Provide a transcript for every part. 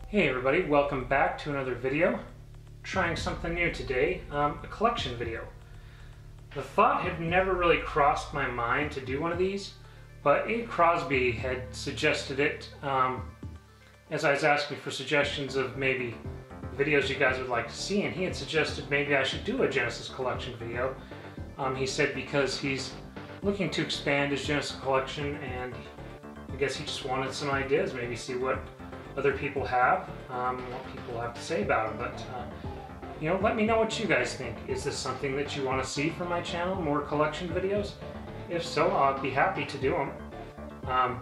Hey everybody, welcome back to another video. Trying something new today, a collection video. The thought had never really crossed my mind to do one of these, but A. Crosby had suggested it as I was asking for suggestions of maybe videos you guys would like to see, and he had suggested maybe I should do a Genesis collection video. He said because he's looking to expand his Genesis collection, and I guess he just wanted some ideas, maybe see what other people have, what people have to say about them. But you know, let me know what you guys think. Is this something that you want to see from my channel, more collection videos? If so, I'd be happy to do them.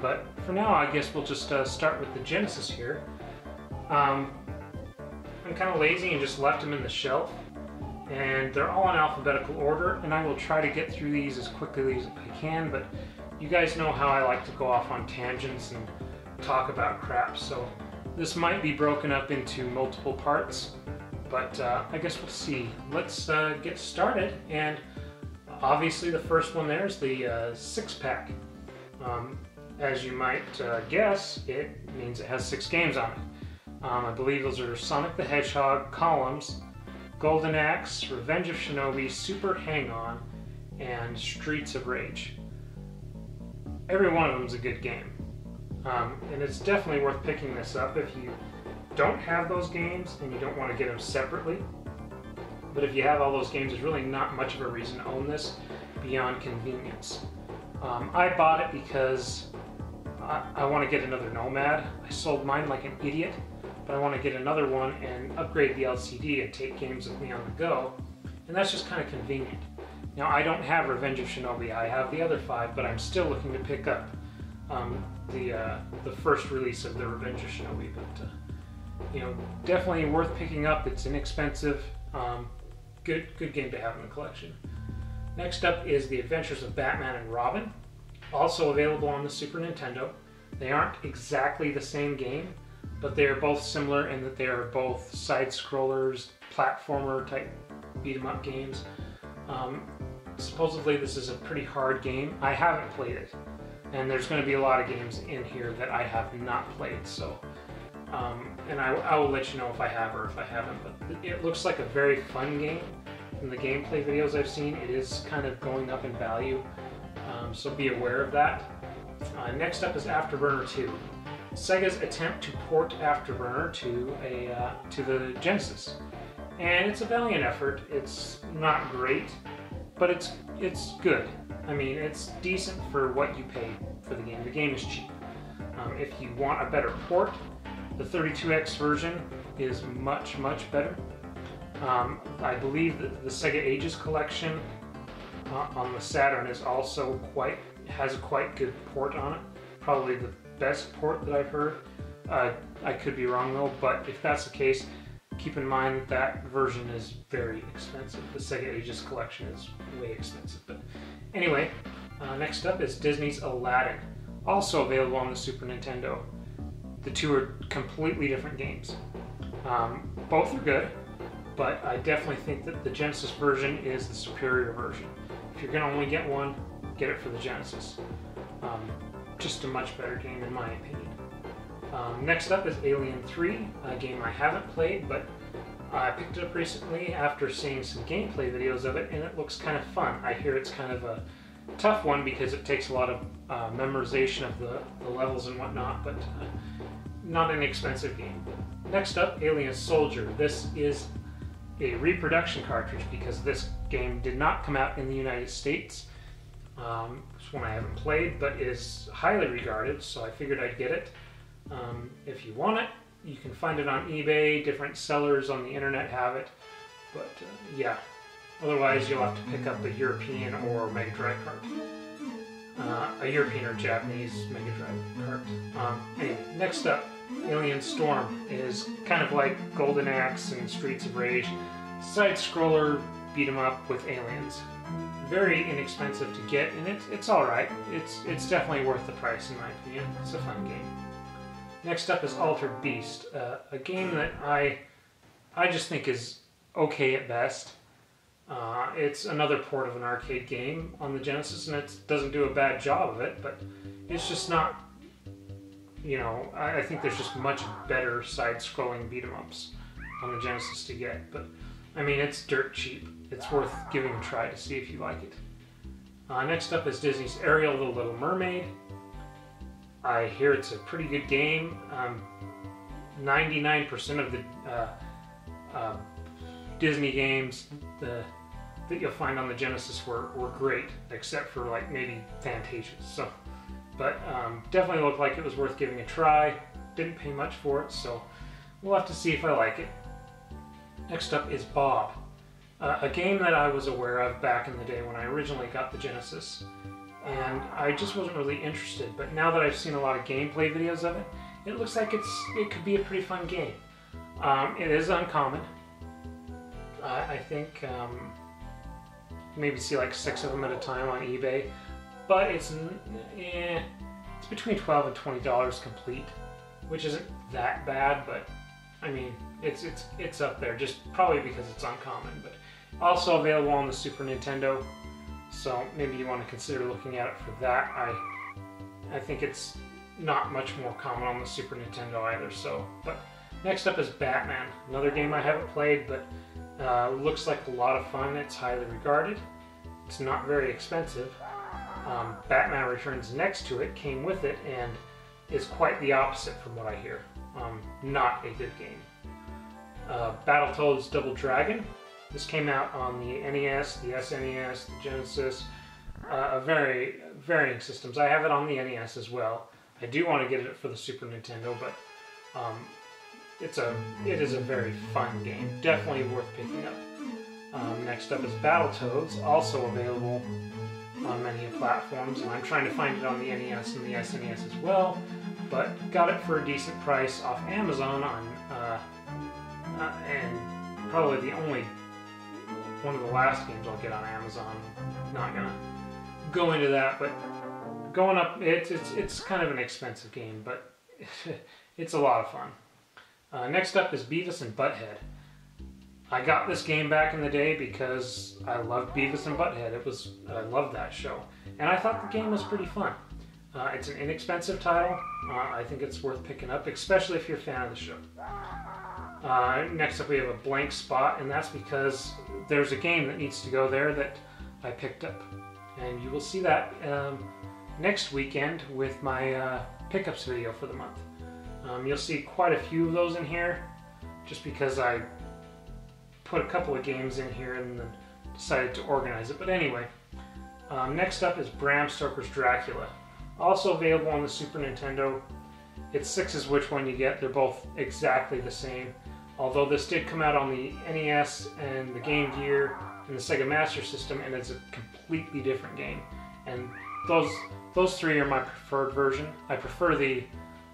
But for now, I guess we'll just start with the Genesis here. I'm kind of lazy and just left them in the shelf, and they're all in alphabetical order, and I will try to get through these as quickly as I can, but you guys know how I like to go off on tangents and talk about crap, so this might be broken up into multiple parts, but I guess we'll see. Let's get started, and obviously the first one there is the six-pack. As you might guess, it means it has 6 games on it. I believe those are Sonic the Hedgehog, Columns, Golden Axe, Revenge of Shinobi, Super Hang-On, and Streets of Rage. Every one of them is a good game. And it's definitely worth picking this up if you don't have those games and you don't want to get them separately. But if you have all those games, there's really not much of a reason to own this beyond convenience. I bought it because I want to get another Nomad. I sold mine like an idiot, but I want to get another one and upgrade the LCD and take games with me on the go. And that's just kind of convenient. Now, I don't have Revenge of Shinobi. I have the other 5, but I'm still looking to pick up the first release of the Revenge of Shinobi. But you know, definitely worth picking up. It's inexpensive. Good game to have in the collection. Next up is The Adventures of Batman and Robin, also available on the Super Nintendo. They aren't exactly the same game, but they are both similar in that they are both side-scrollers, platformer type beat-em-up games. Supposedly this is a pretty hard game. I haven't played it, and there's going to be a lot of games in here that I have not played, so and I will let you know if I have or if I haven't. But it looks like a very fun game. From the gameplay videos I've seen, it is kind of going up in value, so be aware of that. Next up is Afterburner 2. Sega's attempt to port Afterburner to the Genesis, and it's a valiant effort. It's not great, but it's good. I mean, it's decent for what you pay for the game. The game is cheap. If you want a better port, the 32X version is much better. I believe that the Sega Ages collection on the Saturn is also has a quite good port on it. Probably the best port that I've heard. I could be wrong though, but if that's the case, keep in mind that that version is very expensive. The Sega Ages collection is way expensive. But anyway, next up is Disney's Aladdin, also available on the Super Nintendo. The two are completely different games. Both are good, but I definitely think that the Genesis version is the superior version. If you're going to only get one, get it for the Genesis. Just a much better game in my opinion. Next up is Alien 3, a game I haven't played, but I picked it up recently after seeing some gameplay videos of it, and it looks kind of fun. I hear it's kind of a tough one because it takes a lot of memorization of the levels and whatnot, but not an expensive game. Next up, Alien Soldier. This is a reproduction cartridge because this game did not come out in the United States. It's one I haven't played, but is highly regarded, so I figured I'd get it. If you want it, you can find it on eBay. Different sellers on the internet have it, but yeah. Otherwise, you'll have to pick up a European or Mega Drive cart. A European or Japanese Mega Drive cart. Anyway, next up, Alien Storm is kind of like Golden Axe and Streets of Rage. Side-scroller beat-em-up with aliens. Very inexpensive to get, and it's alright. It's definitely worth the price in my opinion. It's a fun game. Next up is Altered Beast, a game that I just think is okay at best. It's another port of an arcade game on the Genesis, and it doesn't do a bad job of it, but it's just not you know, I think there's just much better side-scrolling beat-em-ups on the Genesis to get. But I mean, it's dirt cheap. It's worth giving a try to see if you like it. Next up is Disney's Ariel the Little Mermaid. I hear it's a pretty good game. 99% of the Disney games that you'll find on the Genesis were great, except for like maybe Fantasia's. So, but definitely looked like it was worth giving a try. Didn't pay much for it, so we'll have to see if I like it. Next up is Bob, a game that I was aware of back in the day when I originally got the Genesis, and I just wasn't really interested. But now that I've seen a lot of gameplay videos of it, it looks like it could be a pretty fun game. It is uncommon. I think maybe see like 6 of them at a time on eBay, but it's between $12 and $20 complete, which isn't that bad. But I mean, it's up there, just probably because it's uncommon. But also available on the Super Nintendo, so maybe you want to consider looking at it for that. I think it's not much more common on the Super Nintendo either. So, but next up is Batman, another game I haven't played, but looks like a lot of fun. It's highly regarded. It's not very expensive. Batman Returns next to it came with it and is quite the opposite from what I hear. Not a good game. Battletoads Double Dragon. This came out on the NES, the SNES, the Genesis, varying systems. I have it on the NES as well. I do want to get it for the Super Nintendo, but it is a very fun game. Definitely worth picking up. Next up is Battletoads, also available on many platforms, and I'm trying to find it on the NES and the SNES as well, but got it for a decent price off Amazon and probably the only one of the last games I'll get on Amazon. Not gonna go into that, but going up, it's kind of an expensive game, but it's a lot of fun. Next up is Beavis and Butthead. I got this game back in the day because I loved Beavis and Butthead. I loved that show, and I thought the game was pretty fun. It's an inexpensive title. I think it's worth picking up, especially if you're a fan of the show. Next up we have a Blank Spot, and that's because there's a game that needs to go there that I picked up. And you will see that next weekend with my pickups video for the month. You'll see quite a few of those in here, just because I put a couple of games in here and then decided to organize it. But anyway, next up is Bram Stoker's Dracula. Also available on the Super Nintendo. It's 6 is which one you get. They're both exactly the same. Although this did come out on the NES and the Game Gear and the Sega Master System, and it's a completely different game. And those 3 are my preferred version. I prefer the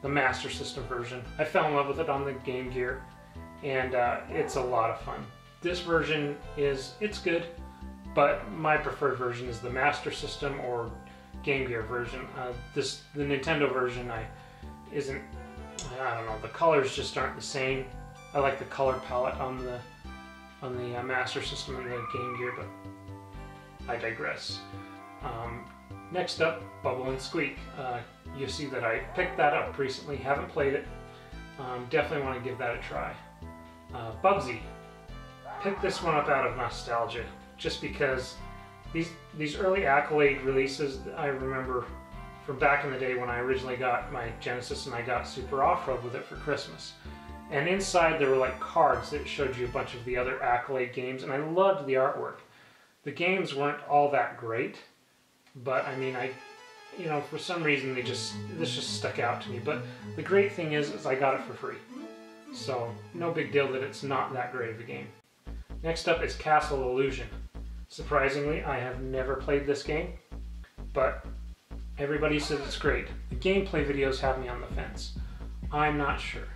Master System version. I fell in love with it on the Game Gear, and it's a lot of fun. This version it's good, but my preferred version is the Master System or Game Gear version. The Nintendo version I don't know, the colors just aren't the same. I like the color palette on the Master System and the Game Gear, but I digress. Next up, Bubble and Squeak. You see that I picked that up recently, haven't played it. Definitely want to give that a try. Bugsy. Picked this one up out of nostalgia, just because these early Accolade releases I remember from back in the day when I originally got my Genesis and I got Super Off-Road with it for Christmas. And inside there were like cards that showed you a bunch of the other Accolade games, and I loved the artwork. The games weren't all that great, but I mean, for some reason this just stuck out to me. But the great thing is I got it for free. So no big deal that it's not that great of a game. Next up is Castle Illusion. Surprisingly, I have never played this game, but everybody says it's great. The gameplay videos have me on the fence. I'm not sure.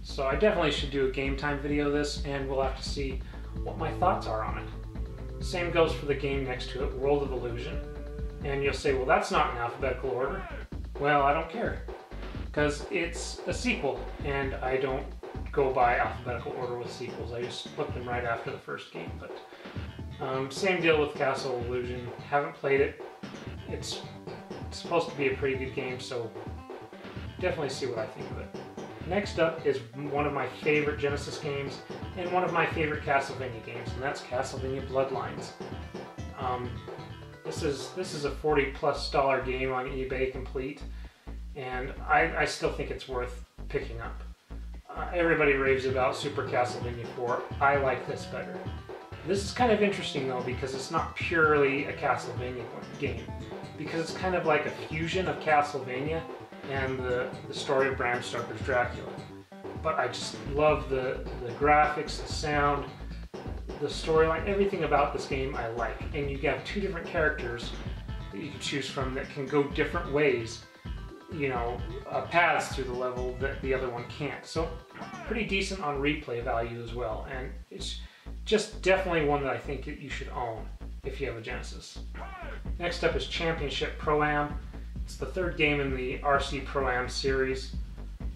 So I definitely should do a game time video of this, and we'll have to see what my thoughts are on it. Same goes for the game next to it, World of Illusion. And you'll say, well, that's not in alphabetical order. Well, I don't care, because it's a sequel, and I don't go by alphabetical order with sequels. I just put them right after the first game. But same deal with Castle Illusion. Haven't played it. It's supposed to be a pretty good game, so definitely see what I think of it. Next up is one of my favorite Genesis games and one of my favorite Castlevania games, and that's Castlevania Bloodlines. This is a $40+ game on eBay complete, and I still think it's worth picking up. Everybody raves about Super Castlevania 4. I like this better. This is kind of interesting though, because it's not purely a Castlevania game, because it's kind of like a fusion of Castlevania and the story of Bram Stoker's Dracula. But I just love the graphics, the sound, the storyline, everything about this game I like. And you have two different characters that you can choose from that can go different ways, you know, paths through the level that the other one can't. So pretty decent on replay value as well. And it's just definitely one that I think that you should own if you have a Genesis. Next up is Championship Pro-Am. It's the third game in the RC Pro-Am series.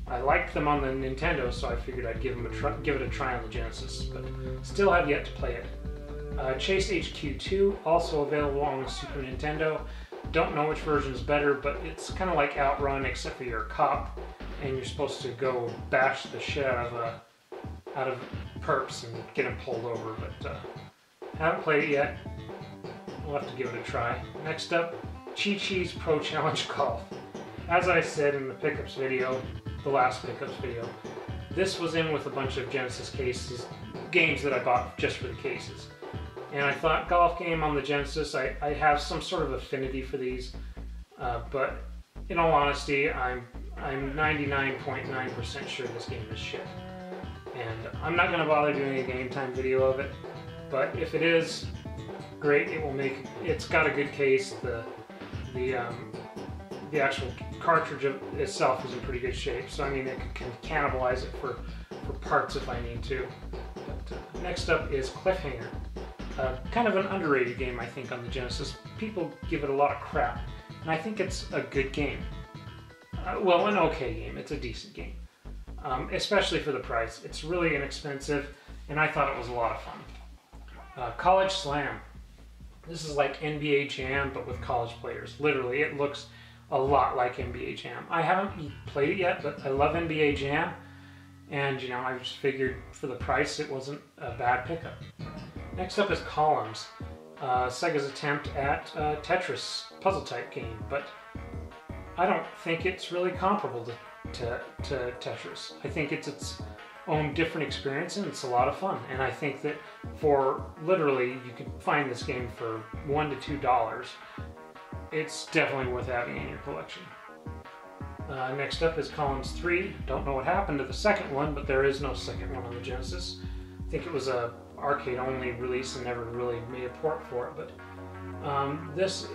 I liked them on the Nintendo, so I figured I'd give it a try on the Genesis, but still have yet to play it. Chase H.Q. 2, also available on the Super Nintendo. Don't know which version is better, but it's kind of like Outrun, except for you're a cop, and you're supposed to go bash the shit out of perps and get them pulled over, but haven't played it yet. We'll have to give it a try. Next up, Chi-Chi's Pro Challenge Golf. As I said in the pickups video, the last pickups video, this was in with a bunch of Genesis games that I bought just for the cases. And I thought golf game on the Genesis, I have some sort of affinity for these, but in all honesty, I'm 99.9% sure this game is shit. And I'm not going to bother doing a game time video of it, but if it is, great, it's got a good case, the actual cartridge itself is in pretty good shape, so I mean, it can cannibalize it for parts if I need to. But next up is Cliffhanger. Kind of an underrated game, I think, on the Genesis. People give it a lot of crap, and I think it's a good game. Well, an okay game. It's a decent game, especially for the price. It's really inexpensive, and I thought it was a lot of fun. College Slam. This is like NBA Jam, but with college players. Literally, it looks a lot like NBA Jam. I haven't played it yet, but I love NBA Jam, and you know, I just figured for the price it wasn't a bad pickup. Next up is Columns, Sega's attempt at a Tetris puzzle type game, but I don't think it's really comparable to Tetris. I think it's its own different experience, and it's a lot of fun. And I think that for literally, you can find this game for $1 to $2. It's definitely worth having in your collection. Next up is Columns 3. Don't know what happened to the second one, but there is no second one on the Genesis. I think it was a arcade-only release and never really made a port for it. But this,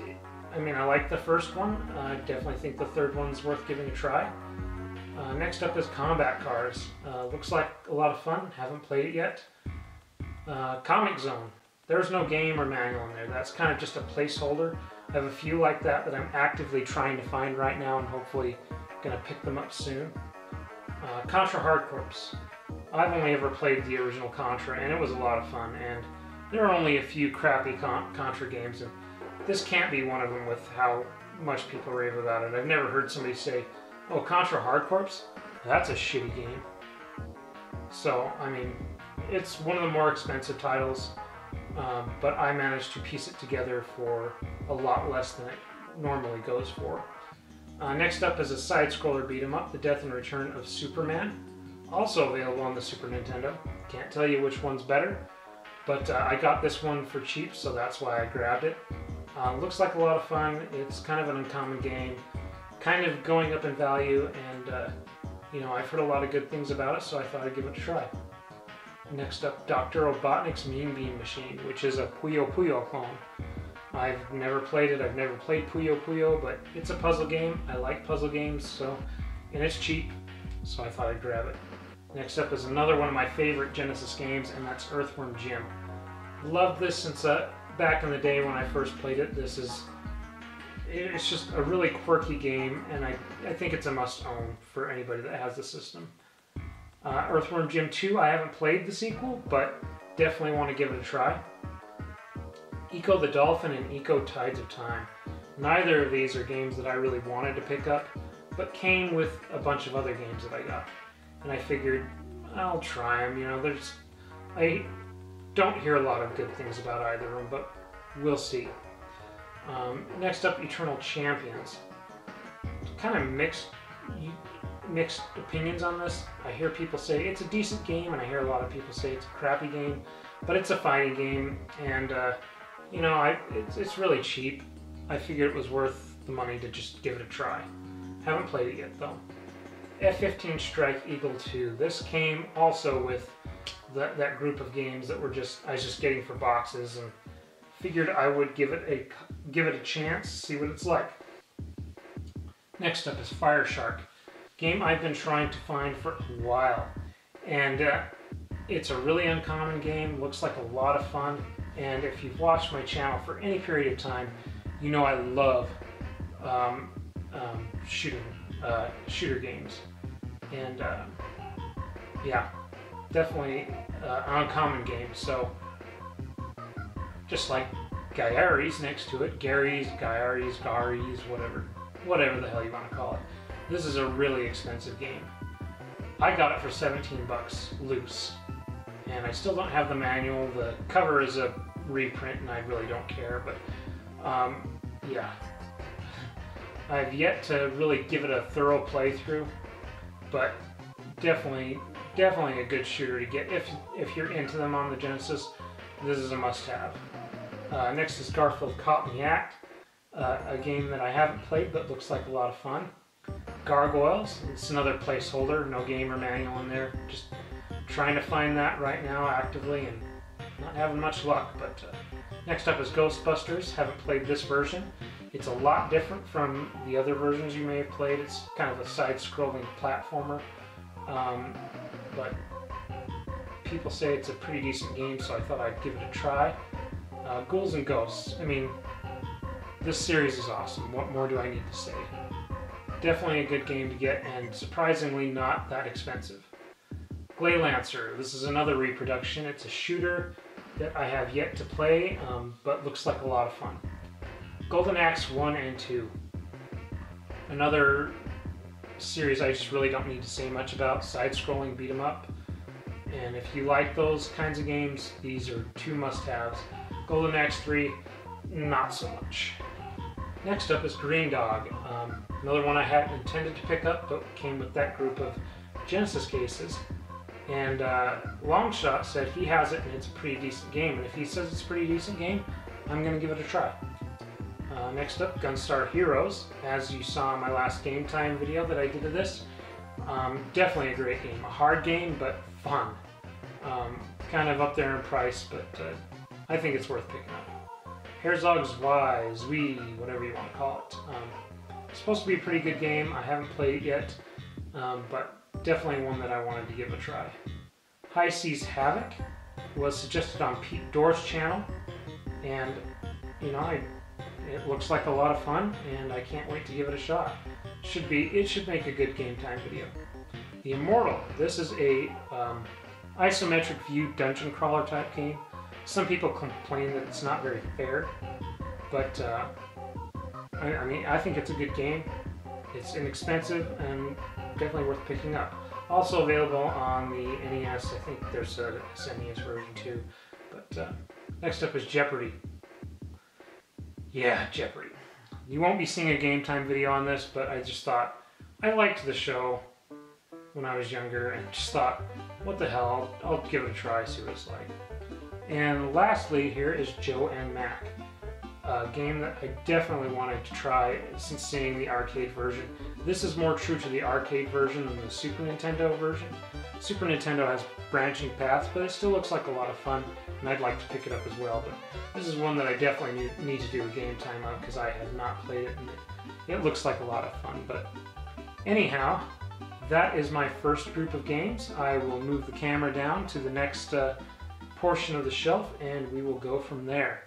I mean, I like the first one. I definitely think the third one's worth giving a try. Next up is Combat Cars. Looks like a lot of fun. Haven't played it yet. Comix Zone. There's no game or manual in there. That's kind of just a placeholder. I have a few like that I'm actively trying to find right now, and hopefully going to pick them up soon. Contra Hard Corps. I've only ever played the original Contra, and it was a lot of fun. And there are only a few crappy Contra games, and this can't be one of them with how much people rave about it. I've never heard somebody say, "Oh, Contra Hard Corps? That's a shitty game." So, I mean, it's one of the more expensive titles, but I managed to piece it together for a lot less than it normally goes for. Next up is a side-scroller beat-em-up, The Death and Return of Superman, also available on the Super Nintendo. Can't tell you which one's better, but I got this one for cheap, so that's why I grabbed it. Looks like a lot of fun. It's kind of an uncommon game, kind of going up in value, and you know, I've heard a lot of good things about it, so I thought I'd give it a try. Next up, Dr. Robotnik's Mean Bean Machine, which is a Puyo Puyo clone. I've never played it. I've never played Puyo Puyo, but it's a puzzle game. I like puzzle games, so, and it's cheap, so I thought I'd grab it. Next up is another one of my favorite Genesis games, and that's Earthworm Jim. Loved this since back in the day when I first played it. It's just a really quirky game, and I think it's a must-own for anybody that has the system. Earthworm Jim 2, I haven't played the sequel, but definitely want to give it a try. Eco the Dolphin and Eco Tides of Time. Neither of these are games that I really wanted to pick up, but came with a bunch of other games that I got. And I figured, I'll try them. You know, I don't hear a lot of good things about either of them, but we'll see. Next up, Eternal Champions. Kind of mixed opinions on this. I hear people say it's a decent game, and I hear a lot of people say it's a crappy game, but it's a fighting game, and you know, it's really cheap. I figured it was worth the money to just give it a try. Haven't played it yet though. F-15 Strike Eagle 2. This came also with that group of games that I was just getting for boxes, and figured I would give it a chance, see what it's like. Next up is Fire Shark. Game I've been trying to find for a while, and it's a really uncommon game. Looks like a lot of fun, and if you've watched my channel for any period of time, you know I love shooter games, and yeah, definitely an uncommon game. So just like Gyari's next to it, Gary's, whatever the hell you want to call it. This is a really expensive game. I got it for 17 bucks loose, and I still don't have the manual. The cover is a reprint, and I really don't care, but yeah. I've yet to really give it a thorough playthrough, but definitely a good shooter to get if you're into them on the Genesis. This is a must-have. Next is Garfield Caught in the Act, a game that I haven't played but looks like a lot of fun. Gargoyles, it's another placeholder, no game or manual in there. Just trying to find that right now actively and not having much luck. But next up is Ghostbusters. Haven't played this version. It's a lot different from the other versions you may have played. It's kind of a side-scrolling platformer, but people say it's a pretty decent game, so I thought I'd give it a try. Ghouls and Ghosts. I mean, this series is awesome. What more do I need to say? Definitely a good game to get, and surprisingly not that expensive. Glaylancer. This is another reproduction. It's a shooter that I have yet to play, but looks like a lot of fun. Golden Axe 1 and 2. Another series I just really don't need to say much about. Side-scrolling beat 'em up. And if you like those kinds of games, these are two must-haves. Golden Axe 3, not so much. Next up is Green Dog. Another one I hadn't intended to pick up, but came with that group of Genesis cases. And Longshot said he has it and it's a pretty decent game. And if he says it's a pretty decent game, I'm going to give it a try. Next up, Gunstar Heroes. As you saw in my last game time video that I did of this, definitely a great game. A hard game, but fun. Kind of up there in price, but I think it's worth picking up. Herzog's Zwie, whatever you want to call it. It's supposed to be a pretty good game. I haven't played it yet, but definitely one that I wanted to give a try. High Seas Havoc was suggested on Pete Dorr's channel, and you know, it looks like a lot of fun, and I can't wait to give it a shot. It should make a good game time video. The Immortal. This is a isometric view dungeon crawler type game. Some people complain that it's not very fair, but I mean, I think it's a good game. It's inexpensive and definitely worth picking up. Also available on the NES. I think there's a SNES version too. But next up is Jeopardy. Yeah, Jeopardy. You won't be seeing a game time video on this, but I just thought, I liked the show when I was younger and just thought, what the hell, I'll give it a try, see what it's like. And lastly here is Joe and Mac, a game that I definitely wanted to try since seeing the arcade version. This is more true to the arcade version than the Super Nintendo version. Super Nintendo has branching paths, but it still looks like a lot of fun, and I'd like to pick it up as well. But this is one that I definitely need to do a game time of because I have not played it, and it looks like a lot of fun. But anyhow, that is my first group of games. I will move the camera down to the next portion of the shelf, and we will go from there.